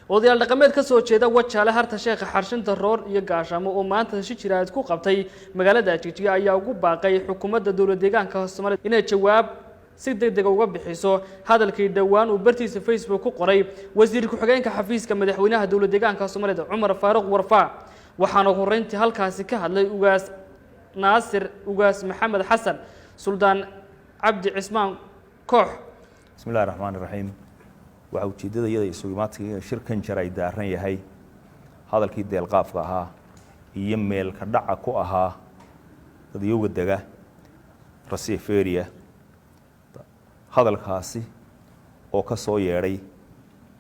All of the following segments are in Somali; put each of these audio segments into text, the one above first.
odayaal dhaqameed ka soo jeeda wajaale harta sheekha xarshinta roor iyo gaashamo oo maanta si jiraad ku qabtay magaalada Jigjiga ayaa ugu baaqay xukuumadda dawladda deegaanka Soomaaliya inay jawaab si degdeg uga bixiso hadalkii dhawaan uu bartiisa Facebook ku qoray wasiir ku-xigeenka xafiiska madaxweynaha dawladda deegaanka Soomaaliya Cumar Faaruq Warfaa waxaana horeyntii halkaasi ka hadlay ugaas Naasir ugaas Maxamed Xasan Suldaan Cabdi Cismaan Koox bismillaahir rahmaanir rahiim waxa ujeedada iyada isugimaadka shirkan jaray daaran yahay hadalkii deelqaafka ahaa iyo meel ka dhaca ku ahaa dadiyowga daga Rasiifeeriya hadalkaasi oo ka soo yeeray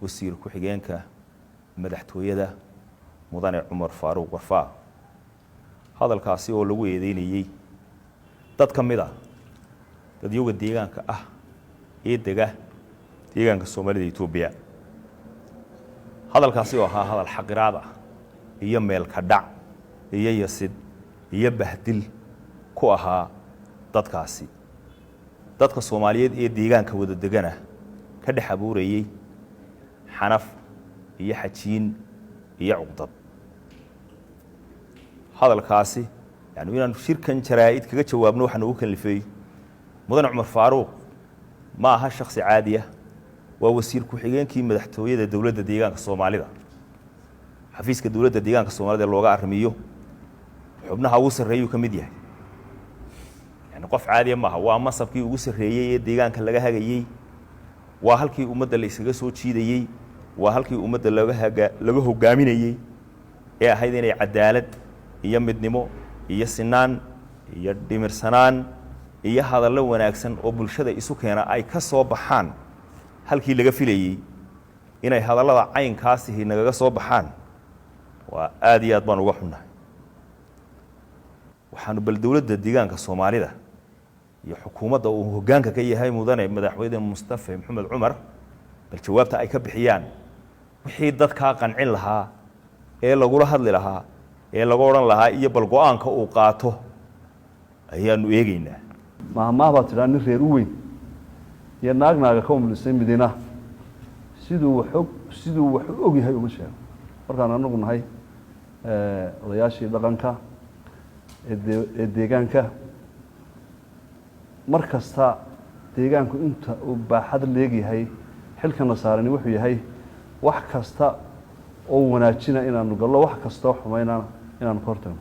wasiir ku-xigeenka madaxtooyada mudane Cumar Faaruq Warfaa hadalkaasi oo lagu eedeynayay dad kamid ah dadiyowga deegaanka ah ee dega deegaanka Soomaalida Itoobiya hadalkaasi oo ahaa hadal xaqiraad ah iyo meel ka dhac iyo yasid iyo bahdil ku ahaa dadkaasi dadka Soomaaliyeed ee deegaanka wada degana ka dhex abuurayay xanaf iyo xajiin iyo cuqdad hadalkaasi inaan shirkan jaraa'id kaga jawaabno waxaan ugu kalifay mudane Cumar Faaruq ma aha shakhsi caadi ah waa wasiir ku-xigeenkii madaxtooyada dawladda deegaanka Soomaalida xafiiska dawladda deegaanka Soomaalida looga arrimiyo xubnaha ugu sarreeyay ka mid yahay qof caadi ma aha waa masabkii ugu sarreeyay ee deegaanka laga hagayay waa halkii ummadda la isaga soo jiidayay waa halkii ummadda laga hogaaminayay ee ahayd inay cadaalad iyo midnimo iyo sinaan iyo dhimirsanaan iyo hadallo wanaagsan oo bulshada isu keena ay ka soo baxaan halkii laga filayay inay hadallada caynkaasi nagaga soo baxaan waa aad iyo aad baan uga xunnahay waxaanu bal dawladda deegaanka Soomaalida iyo xukuumadda uu hoggaanka ka yahay mudane madaxweyne Mustafa Maxamed Cumar bal jawaabta ay ka bixiyaan wixii dadka qancin lahaa ee lagu hadli lahaa ee lagu oran lahaa iyo bal go'aanka uu qaato ayaanu eegaynaa maahmaahba tiraan reer u weyn iyo naagnaaga ka umlisay Madiina siduu wax og yahay uma sheego markaan anagu nahay odayaashii dhaqanka ee deegaanka markasta deegaanku inta uu baaxad leeyahay xilkan saarani wuxuu yahay wax kasta oo wanaajina inaanu gallo wax kasta oo xumaynana inaanu kortano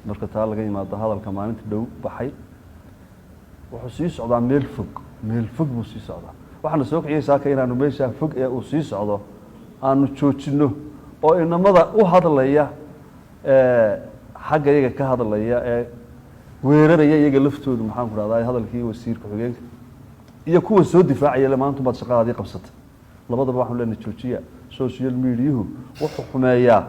marka taa laga yimaado hadalka maalinta dhow baxay wuxuu sii socdaa meel fog buu sii socdaa waxaana soo kiciyaysaa ka inaanu meesha fog ee uu sii socdo aanu joojino oo inamada u hadlaya xagga iyaga ka hadlaya ee weeraraya iyaga laftoodu maxaan ku raadayay hadalkii wasiir ku-xigeenka iyo kuwa soo difaacaya maanta baad shaqadaadii qabsatay labadaba waxaan leenahay joojiya social media wuxuu xumeeyaa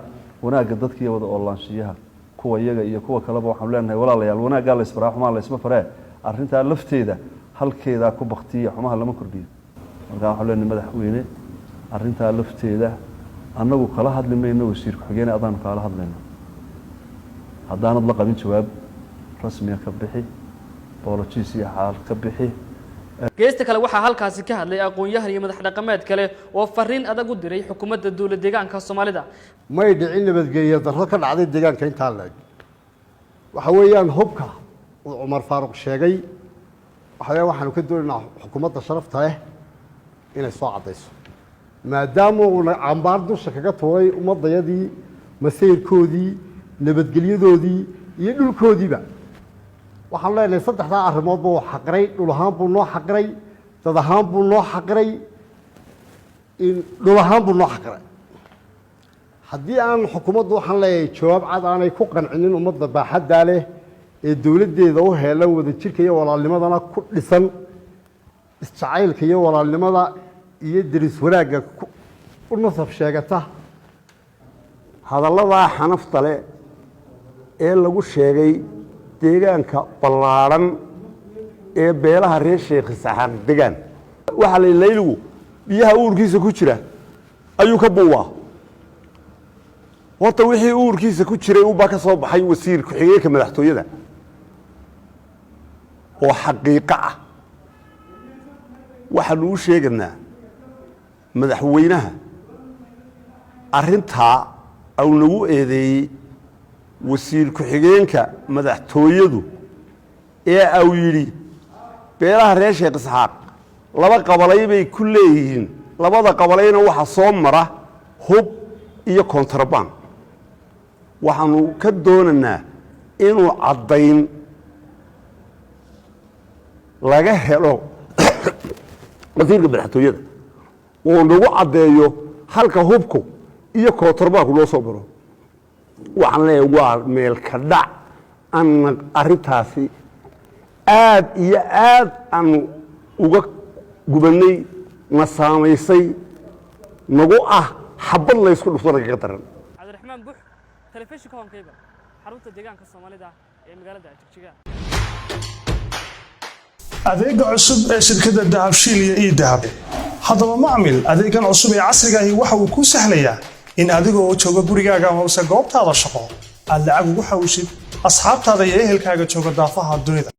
wanaagga dadka iyo wada oolaanshiyaha kuwa iyaga iyo kuwa kaleba waxaan leenahay walaalayaal wanaagga la isbaraa xumaan la isma faree arrinta lafteeda halkeeda ku baqtiya xumaha lama kordhiyo marka waxaan leenahay madaxweyne arrinta lafteeda annagu kala hadli mayno wasiir ku-xigeen adaan kala hadlayno haddaanad la qabin jawaab rasmi ah ka bixi apologies iyo xaal ka bixi geesta kale waxaa halkaasi ka hadlay aqoon-yahan iyo madax dhaqameed kale oo fariin adag u diray xukuumadda dawladda deegaanka Soomaalida may dhicin nabadgelyo darro ka dhacday deegaanka inta leeg waxa weeyaan hubka Cumar Faaruq sheegay waxaanu ka doonaynaa xukuumadda sharafta leh inay soo cadayso maadaama uu cambaar dusha kaga tuuray ummadayadii masayrkoodii nabadgelyadoodii iyo dhulkoodiiba waxaan leenahay saddexda arrimood buu xaqray dhul ahaan buu noo xaqray dad ahaan buu noo xaqray dhul ahaan buu noo xaqray haddii aan xukuumaddu waxaan leeyahay jawaab cad aanay ku qancinin ummadda baaxaddaa leh ee dawladdeeda u heelan wada jirka iyo walaalnimadana ku dhisan isjacaylka iyo walaalnimada iyo deris wanaagga u nasab sheegata hadalladaa xanafta leh ee lagu sheegay deegaanka ballaaran ee beelaha reer Sheekh Saxan deegaan waxa la leeyligu biyaha uurkiisa ku jira ayuu ka buuwaa wata wixii uurkiisa ku jiray uu baa ka soo baxay wasiir ku-xigeenka madaxtooyada oo xaqiiqo ah waxaanu u sheegnaa madaxweynaha arrintaa au nagu eedeeyey wasiir ku-xigeenka madaxtooyadu ee au yidhi beelaha reer sheekh isxaaq 2 qabalay bay ku leeyihiin 2da qabalayna waxa soo mara hub iyo kontrabaan waxaanu ka doonaynaa inuu caddayn laga helo wasiirka madaxtooyada oo nagu caddeeyo halka hubku iyo kontrabaanku loo soo maro waxaan leeyahay waa meel ka dhac aan arrintaasi aad iyo aad aan uga gubanay na saamaysay nagu xabad la isku dhufto kaga daran cabdiraxmaan buux telefishinka honkeyga xarunta deegaanka Soomaalida ee magaalada Jigjiga adeega cusub ee shirkadda Dahabshiil iyo Dahab haddaba macmil adeegan cusub ee casriga ah waxa uu ku sahlayaa in adigoo jooga gurigaaga ama goobtaada shaqo aad lacag ugu xawshid asxaabtaada iyo ehelkaaga jooga daafaha dunida